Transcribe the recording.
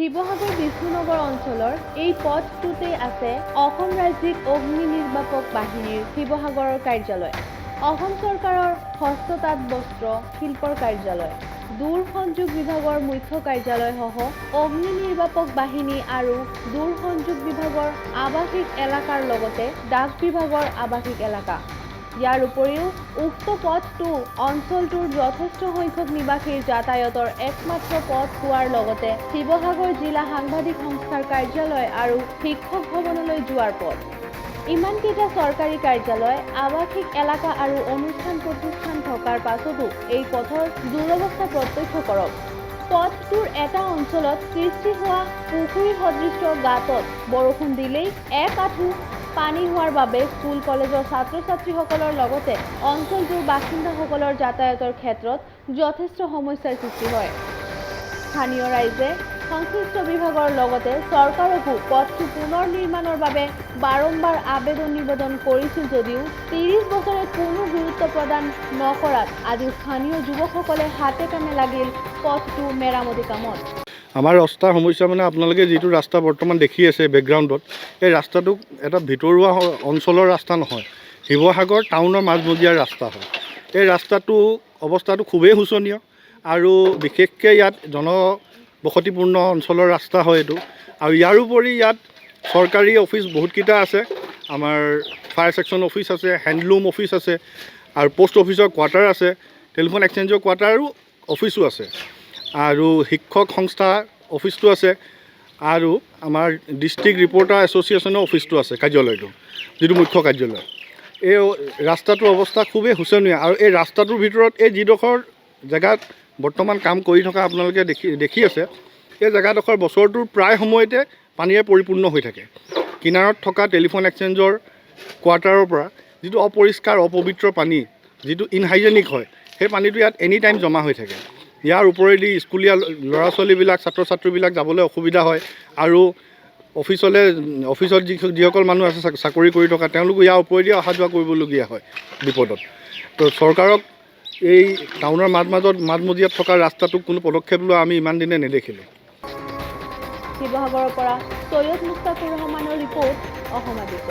শিৱসাগৰ বিষ্ণুনগৰ অঞ্চলৰ এই পথটোতে আছে অসম ৰাজ্যিক অগ্নি নিৰ্বাপক বাহিনীৰ শিৱসাগৰৰ কাৰ্যালয়, অসম চৰকাৰৰ হস্ততাঁত বস্ত্ৰ শিল্পৰ কাৰ্যালয়, দূৰ সংযোগ বিভাগৰ মুখ্য কাৰ্যালয় সহ অগ্নি নিৰ্বাপক বাহিনী আৰু দূৰ সংযোগ বিভাগৰ আৱাসিক এলেকাৰ লগতে ডাক বিভাগৰ আৱাসিক এলেকা। ইয়াৰ উপৰিও উক্ত পথটো অঞ্চলটোৰ যথেষ্ট সংখ্যক নিবাসীৰ যাতায়াতৰ একমাত্ৰ পথ হোৱাৰ লগতে শিৱসাগৰ জিলা সাংবাদিক সংস্থাৰ কাৰ্যালয় আৰু শিক্ষক ভৱনলৈ যোৱাৰ পথ। ইমানকেইটা চৰকাৰী কাৰ্যালয়, আৱাসিক এলেকা আৰু অনুষ্ঠান প্ৰতিষ্ঠান থকাৰ পাছতো এই পথৰ দুৰৱস্থা প্ৰত্যক্ষ কৰক। পথটোৰ এটা অঞ্চলত সৃষ্টি হোৱা পুখুৰী সদৃশ্য গাঁতত বৰষুণ দিলেই এক আঁঠু পানী হোৱাৰ বাবে স্কুল কলেজৰ ছাত্ৰ ছাত্ৰীসকলৰ লগতে অঞ্চলটোৰ বাসিন্দাসকলৰ যাতায়াতৰ ক্ষেত্ৰত যথেষ্ট সমস্যাৰ সৃষ্টি হয়। স্থানীয় ৰাইজে সংশ্লিষ্ট বিভাগৰ লগতে চৰকাৰকো পথটো পুনৰ নিৰ্মাণৰ বাবে বাৰম্বাৰ আবেদন নিবেদন কৰিছিল যদিও ৩০ বছৰে কোনো গুৰুত্ব প্ৰদান নকৰাত আজি স্থানীয় যুৱকসকলে হাতে কামে লাগিল পথটো মেৰামতি কামত। আমাৰ ৰাস্তাৰ সমস্যা মানে আপোনালোকে যিটো ৰাস্তা বৰ্তমান দেখি আছে বেকগ্ৰাউণ্ডত, এই ৰাস্তাটো এটা ভিতৰুৱা অঞ্চলৰ ৰাস্তা নহয়, শিৱসাগৰ টাউনৰ মাজমজিয়াৰ ৰাস্তা হয়। এই ৰাস্তাটো অৱস্থাটো খুবেই শোচনীয় আৰু বিশেষকৈ ইয়াত জনবসতিপূৰ্ণ অঞ্চলৰ ৰাস্তা হয় এইটো। আৰু ইয়াৰ উপৰি ইয়াত চৰকাৰী অফিচ বহুতকেইটা আছে, আমাৰ ফায়াৰ ছেকশ্যন অফিচ আছে, হেণ্ডলুম অফিচ আছে আৰু পোষ্ট অফিচৰ কোৱাৰ্টাৰ আছে, টেলিফোন এক্সচেঞ্জৰ কোৱাৰ্টাৰো অফিচো আছে আৰু শিক্ষক সংস্থা অফিচটো আছে আৰু আমাৰ ডিষ্ট্ৰিক্ট ৰিপৰ্টাৰ এছ'চিয়েশ্যনৰ অফিচটো আছে, কাৰ্যালয়টো যিটো মুখ্য কাৰ্যালয়। এই ৰাস্তাটোৰ অৱস্থা খুবেই শোচনীয় আৰু এই ৰাস্তাটোৰ ভিতৰত এই যিডোখৰ জেগাত বৰ্তমান কাম কৰি থকা আপোনালোকে দেখি আছে, এই জেগাডোখৰ বছৰটোৰ প্ৰায় সময়তে পানীৰে পৰিপূৰ্ণ হৈ থাকে। কিনাৰত থকা টেলিফোন এক্সচেঞ্জৰ কোৱাৰ্টাৰৰ পৰা যিটো অপৰিষ্কাৰ অপবিত্ৰ পানী, যিটো ইনহাইজেনিক হয়, সেই পানীটো ইয়াত এনি টাইম জমা হৈ থাকে। ইয়াৰ ওপৰেদি স্কুলীয়া ল'ৰা ছোৱালীবিলাক ছাত্ৰ ছাত্ৰীবিলাক যাবলৈ অসুবিধা হয় আৰু অফিচত যিসকল মানুহ আছে চাকৰি কৰি থকা, তেওঁলোকো ইয়াৰ ওপৰেদি অহা যোৱা কৰিবলগীয়া হয় বিপদত। তো চৰকাৰক এই টাউনৰ মাজমজিয়াত থকা ৰাস্তাটোক কোনো পদক্ষেপ লোৱা আমি ইমান দিনে নেদেখিলোঁ। শিৱসাগৰৰ পৰা সৈয়দ মুস্তাফুৰ ৰহমানৰ ৰিপৰ্ট, অসম আদিত্য।